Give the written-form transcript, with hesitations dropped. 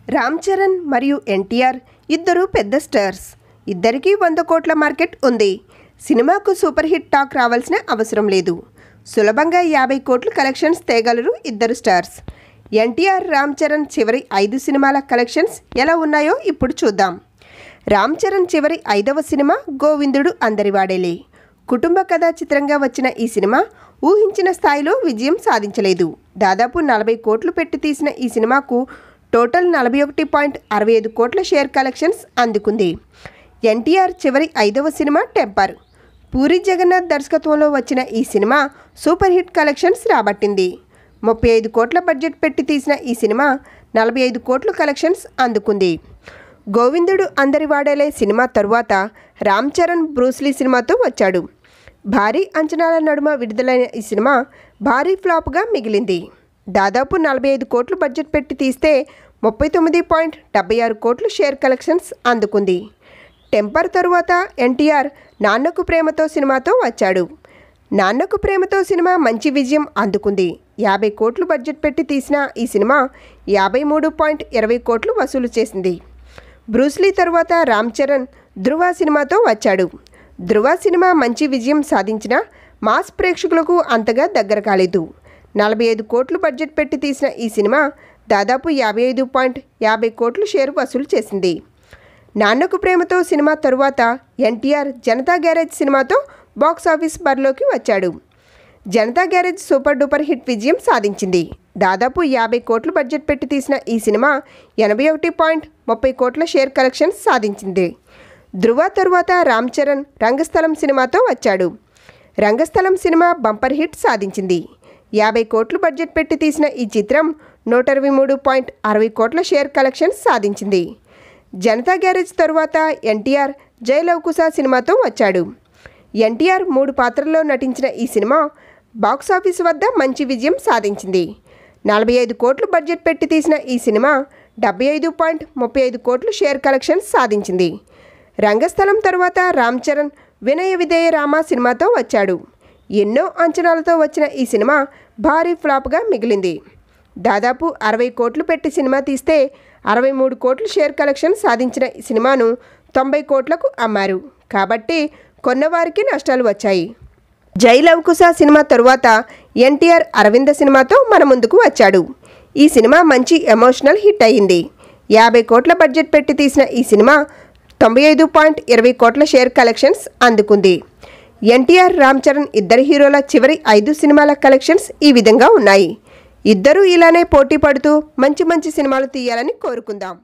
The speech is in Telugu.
రామ్ చరణ్ మరియు ఎన్టీఆర్ ఇద్దరు పెద్ద స్టార్స్. ఇద్దరికీ 100 కోట్ల మార్కెట్ ఉంది. సినిమాకు సూపర్ హిట్ టాక్ రావాల్సిన అవసరం లేదు. సులభంగా 50 కోట్లు కలెక్షన్స్ తేగలరు ఇద్దరు స్టార్స్. ఎన్టీఆర్, రామ్ చరణ్ చివరి 5 సినిమాల కలెక్షన్స్ ఎలా ఉన్నాయో ఇప్పుడు చూద్దాం. రామ్ చరణ్ చివరి 5వ సినిమా గోవిందుడు అందరివాడేలే. కుటుంబ కథా చిత్రంగా వచ్చిన ఈ సినిమా ఊహించిన స్థాయిలో విజయం సాధించలేదు. దాదాపు 40 కోట్లు పెట్టి తీసిన ఈ సినిమాకు టోటల్ 41.65 కోట్ల షేర్ కలెక్షన్స్ అందుకుంది. ఎన్టీఆర్ చివరి 5వ సినిమా టెంపర్. పూరి జగన్నాథ్ దర్శకత్వంలో వచ్చిన ఈ సినిమా సూపర్ హిట్ కలెక్షన్స్ రాబట్టింది. 35 కోట్ల బడ్జెట్ పెట్టి తీసిన ఈ సినిమా 45 కోట్లు కలెక్షన్స్ అందుకుంది. గోవిందుడు అందరివాడేలే సినిమా తరువాత రామ్ చరణ్ బ్రూస్లీ సినిమాతో వచ్చాడు. భారీ అంచనాల నడుమ విడుదలైన ఈ సినిమా భారీ ఫ్లాప్గా మిగిలింది. దాదాపు 45 కోట్లు బడ్జెట్ పెట్టి తీస్తే 39.76 కోట్లు షేర్ కలెక్షన్స్ అందుకుంది. టెంపర్ తరువాత ఎన్టీఆర్ నాన్నకు ప్రేమతో సినిమాతో వచ్చాడు. నాన్నకు ప్రేమతో సినిమా మంచి విజయం అందుకుంది. 50 కోట్లు బడ్జెట్ పెట్టి తీసిన ఈ సినిమా 53.20 కోట్లు వసూలు చేసింది. బ్రూస్లీ తరువాత రామ్ చరణ్ ధృవ సినిమాతో వచ్చాడు. ధృవ సినిమా మంచి విజయం సాధించిన మాస్ ప్రేక్షకులకు అంతగా దగ్గర కాలేదు. 45 కోట్లు బడ్జెట్ పెట్టి తీసిన ఈ సినిమా దాదాపు 55.50 కోట్లు షేర్ వసూలు చేసింది. నాన్నకు ప్రేమతో సినిమా తరువాత ఎన్టీఆర్ జనతా గ్యారేజ్ సినిమాతో బాక్సాఫీస్ బరిలోకి వచ్చాడు. Janata garage super duper hit విజయం సాధించింది. దాదాపు 50 కోట్లు బడ్జెట్ పెట్టి తీసిన ఈ సినిమా 81.30 కోట్ల షేర్ కలెక్షన్స్ సాధించింది. ధృవ తరువాత రామ్ చరణ్ రంగస్థలం సినిమాతో వచ్చాడు. రంగస్థలం సినిమా బంపర్ హిట్ సాధించింది. 50 కోట్లు బడ్జెట్ పెట్టి తీసిన ఈ చిత్రం 123.60 కోట్ల షేర్ కలెక్షన్స్ సాధించింది. జనతా గ్యారేజ్ తరువాత ఎన్టీఆర్ జై లవకుశ సినిమాతో వచ్చాడు. ఎన్టీఆర్ 3 పాత్రల్లో నటించిన ఈ సినిమా బాక్సాఫీస్ వద్ద మంచి విజయం సాధించింది. 45 కోట్లు బడ్జెట్ పెట్టి తీసిన ఈ సినిమా 75.35 కోట్లు షేర్ కలెక్షన్స్ సాధించింది. రంగస్థలం తరువాత రామ్ చరణ్ వినయ విధేయ రామ సినిమాతో వచ్చాడు. ఎన్నో అంచనాలతో వచ్చిన ఈ సినిమా భారీ ఫ్లాప్గా మిగిలింది. దాదాపు 60 కోట్లు పెట్టి సినిమా తీస్తే 63 కోట్లు షేర్ కలెక్షన్ సాధించిన ఈ సినిమాను 90 కోట్లకు అమ్మారు. కాబట్టి కొన్నవారికి నష్టాలు వచ్చాయి. జై లవకుశ సినిమా తరువాత ఎన్టీఆర్ అరవింద సినిమాతో మన ముందుకు వచ్చాడు. ఈ సినిమా మంచి ఎమోషనల్ హిట్ అయ్యింది. 50 కోట్ల బడ్జెట్ పెట్టి తీసిన ఈ సినిమా 95.20 కోట్ల షేర్ కలెక్షన్స్ అందుకుంది. ఎన్టీఆర్, రామ్ చరణ్ ఇద్దరు హీరోల చివరి 5 సినిమాల కలెక్షన్స్ ఈ విధంగా ఉన్నాయి. ఇద్దరూ ఇలానే పోటీ పడుతూ మంచి సినిమాలు తీయాలని కోరుకుందాం.